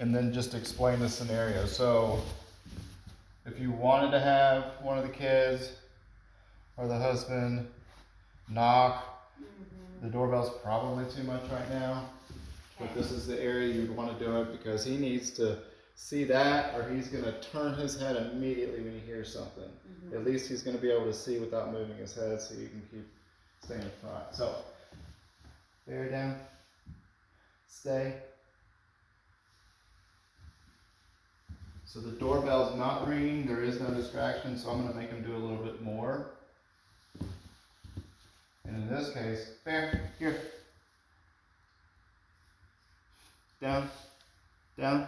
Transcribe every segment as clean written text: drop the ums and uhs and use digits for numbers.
and then just explain the scenario. So if you wanted to have one of the kids or the husband knock, the doorbell's probably too much right now, but this is the area you'd want to do it because he needs to see that, or he's going to turn his head immediately when he hears something. At least he's going to be able to see without moving his head, so you can keep staying in front. So, bear down, stay. So the doorbell's not ringing, there is no distraction, so I'm going to make him do a little bit more. And in this case, bear, here. Down, down.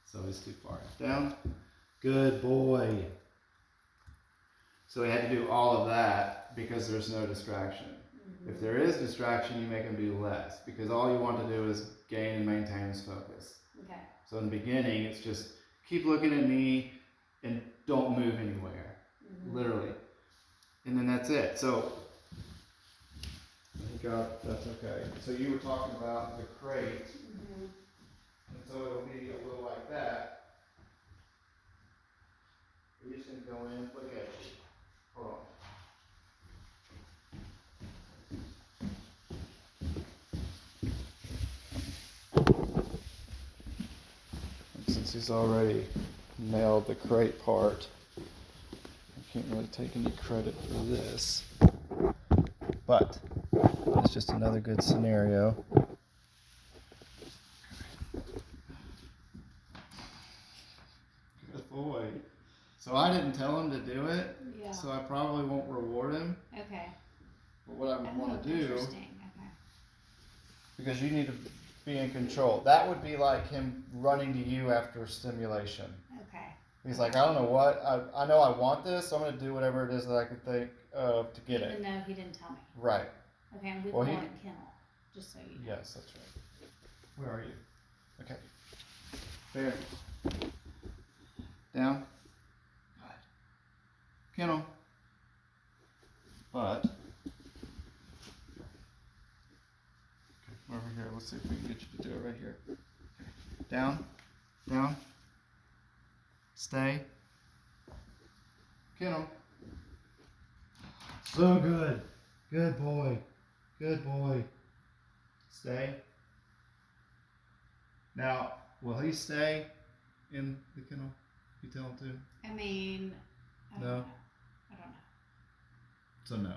So he's too far. Down. Good boy. So we had to do all of that because there's no distraction. If there is distraction, you make him do less because all you want to do is gain and maintain his focus. Okay. So in the beginning, it's just keep looking at me and don't move anywhere. Literally. And then that's it. So that's okay. So you were talking about the crate. And so it'll be a little like that. You're just going to go in, look at you. Hold on. And since he's already nailed the crate part, I can't really take any credit for this. But it's just another good scenario. Good boy. So I didn't tell him to do it, so I probably won't reward him. Okay. But what I would want to do, because you need to be in control. That would be like him running to you after stimulation. Okay. He's like, I don't know what, I know I want this, so I'm going to do whatever it is that I can think of to get it. Even though he didn't tell me. Right. Okay, and we call it kennel, just so you know. Yes, that's right. Where are you? Okay. There. Down. Kennel. But, okay, over here, let's see if we can get you to do it right here. Okay. Down, down, stay, kennel. So good. Good boy. Good boy. Stay. Now, will he stay in the kennel? You tell him to? I mean, I don't know. So no.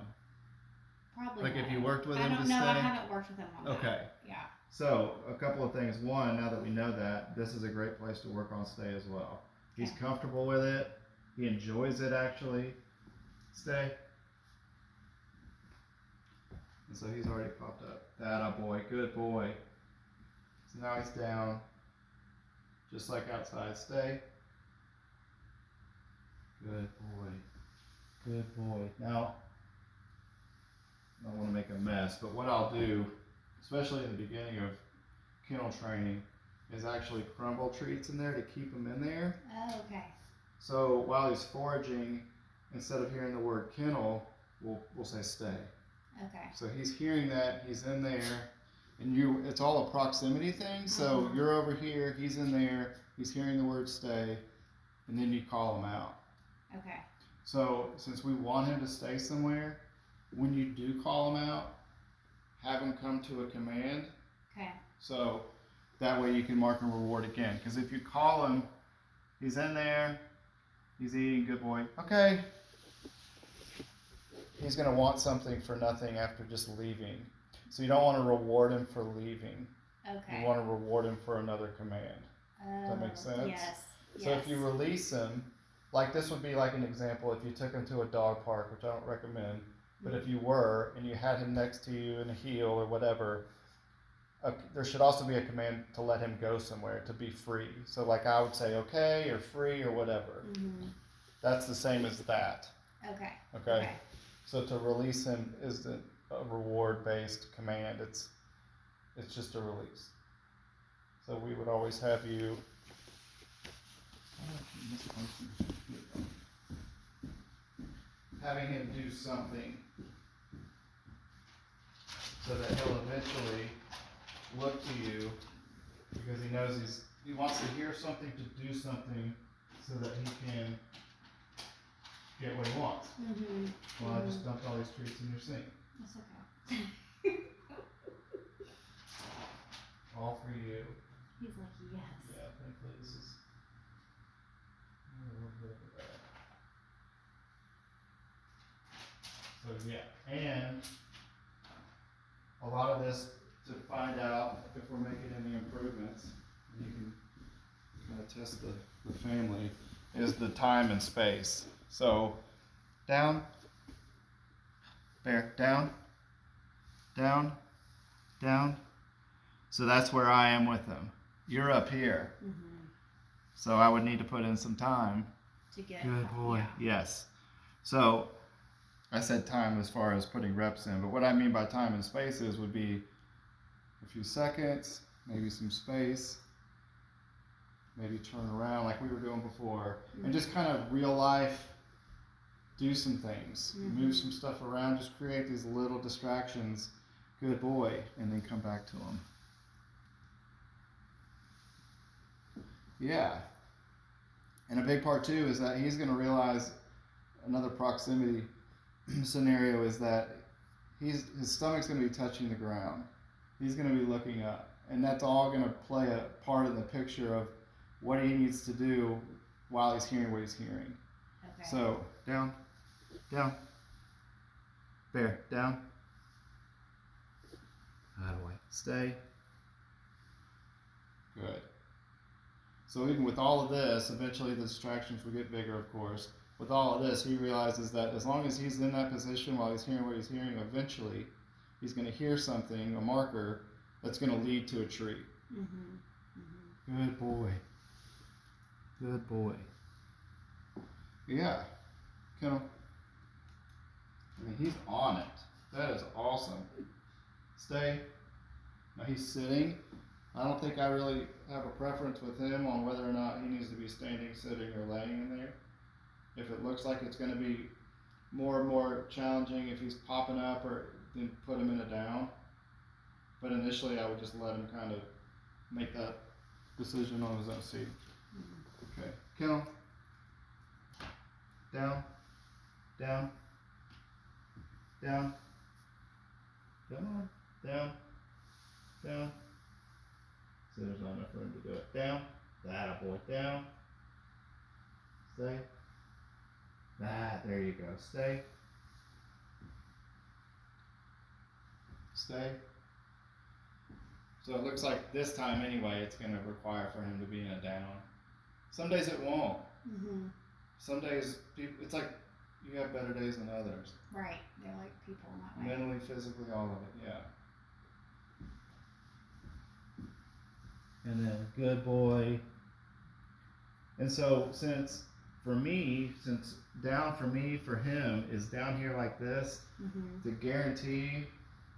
Probably like not. If you worked with him to stay? I don't know. I haven't worked with him on that. Okay. Yeah. So a couple of things. One, now that we know that, this is a great place to work on stay as well. He's comfortable with it. He enjoys it actually. Stay. And so he's already popped up. That boy. Good boy. So now he's down. Just like outside. Stay. Good boy. Good boy. Now, I don't want to make a mess, but what I'll do, especially in the beginning of kennel training, is actually crumble treats in there to keep him in there. Oh, okay. So while he's foraging, instead of hearing the word kennel, we'll say stay. Okay. So he's hearing that, he's in there, and it's all a proximity thing. So you're over here, he's in there, he's hearing the word stay, and then you call him out. Okay. So since we want him to stay somewhere, when you do call him out, have him come to a command. Okay. So that way you can mark and reward again. Because if you call him, he's in there, he's eating, good boy. Okay. He's going to want something for nothing after just leaving. So you don't want to reward him for leaving. Okay. You want to reward him for another command. Does that make sense? Yes. So if you release him, like this would be like an example if you took him to a dog park, which I don't recommend, but if you were and you had him next to you in a heel or whatever, there should also be a command to let him go somewhere, to be free. So like I would say okay or free or whatever. That's the same as that. Okay. So to release him isn't a reward-based command. It's just a release. So we would always have you. Having him do something so that he'll eventually look to you because he knows he wants to hear something to do something so that he can get what he wants. Mm-hmm. Well, I just dumped all these treats in your sink. That's okay. All for you. He's like, yes. Yeah, thankfully this is a little bit of that. So yeah, and a lot of this to find out if we're making any improvements, you can kind of test the family, is the time and space. So down, bear, down, down, down. So that's where I am with them. You're up here. Mm-hmm. So I would need to put in some time. To get. Good boy. Yeah. Yes. So I said time as far as putting reps in, but what I mean by time and spaces would be a few seconds, maybe some space, maybe turn around like we were doing before, Mm-hmm. and just kind of real life do some things, Mm-hmm. move some stuff around, just create these little distractions. Good boy, and then come back to them. Yeah. And a big part too is that he's going to realize another proximity scenario is that his stomach's going to be touching the ground. He's going to be looking up, and that's all going to play a part in the picture of what he needs to do while he's hearing what he's hearing. Okay. So down, down, bear, down. Highway. Stay. Good. So even with all of this, eventually the distractions will get bigger, of course. With all of this, he realizes that as long as he's in that position while he's hearing what he's hearing, eventually he's going to hear something, a marker, that's going to lead to a tree. Mm-hmm. Mm-hmm. Good boy. Good boy. Yeah. I mean, he's on it. That is awesome. Stay. Now he's sitting. I don't think I really have a preference with him on whether or not he needs to be standing, sitting, or laying in there. If it looks like it's going to be more and more challenging if he's popping up, or then put him in a down. But initially I would just let him kind of make that decision on his own seat. Mm-hmm. Okay. Kennel. Down. Down. Down. Come on. Down. Down. So there's not enough room to do it. Down. That boy. Down. Stay. That. There you go. Stay. Stay. So it looks like this time anyway, it's going to require for him to be in a down. Some days it won't. Mm-hmm. Some days it's like you have better days than others. Right. They're like people in that way. Mentally, physically, all of it. Yeah. And then good boy. And so since down for me, for him is down here like this, Mm-hmm. to guarantee,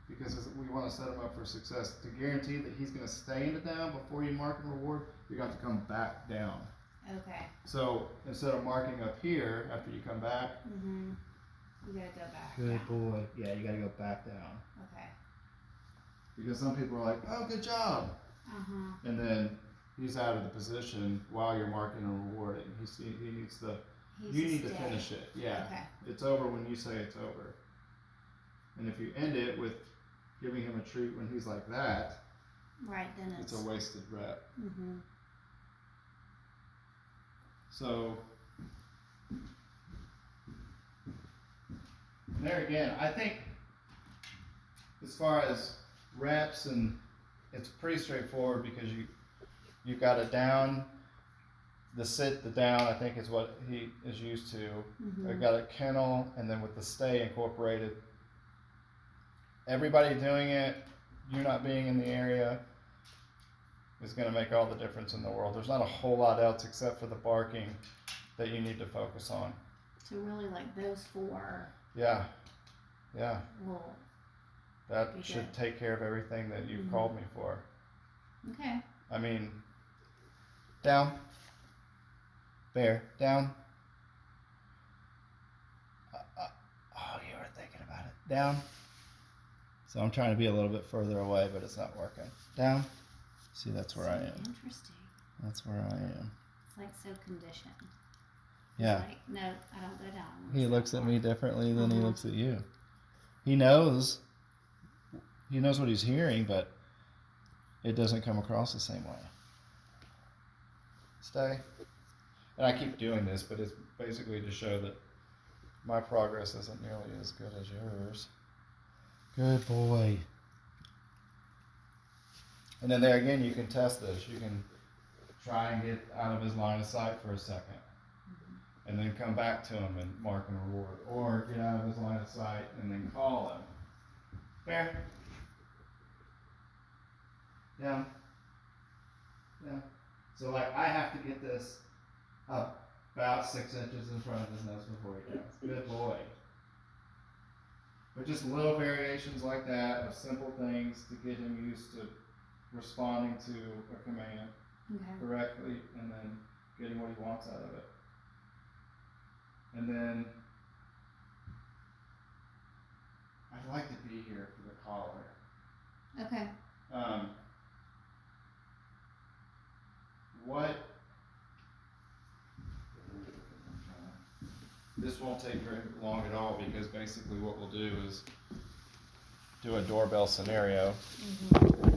because we want to set him up for success, to guarantee that he's going to stay in the down before you mark and reward, you got to come back down. Okay. So instead of marking up here after you come back, Mm-hmm. You gotta go back. good down. boy. Yeah, you got to go back down. Okay. Because some people are like, oh, good job. Uh-huh. And then he's out of the position while you're marking and rewarding. He needs to, you need to stay. finish it. Yeah. Okay. It's over when you say it's over. And if you end it with giving him a treat when he's like that, Right, then it's a wasted rep. Mm-hmm. So there again, I think as far as reps, and it's pretty straightforward because you've got a down, the sit, the down, I think is what he is used to. Mm-hmm. I've got a kennel, and then with the stay incorporated. Everybody doing it, you not being in the area, is going to make all the difference in the world. There's not a whole lot else except for the barking that you need to focus on. So really, like those four Yeah, will. that Be should good. take care of everything that you've Mhm. called me for. Okay. I mean, down, bear, down. Oh, you were thinking about it. Down. So I'm trying to be a little bit further away, but it's not working. Down. See, that's where I am. Interesting. That's where I am. It's like so conditioned. Yeah. He's like, no, I don't go down. He looks at me differently than he Uh-huh. looks at you. He knows what he's hearing, but it doesn't come across the same way. Stay. And I keep doing this, but it's basically to show that my progress isn't nearly as good as yours. Good boy. And then there again, you can test this. You can try and get out of his line of sight for a second. And then come back to him and mark and reward. Or get out of his line of sight and then call him. There. Down. Down. So like I have to get this up about 6 inches in front of his nose before he jumps. Good boy. But just little variations like that of simple things to get him used to responding to a command correctly and then getting what he wants out of it. And then I'd like to be here for the collar. Okay. What? This won't take very long at all because basically what we'll do is do a doorbell scenario. Mm-hmm.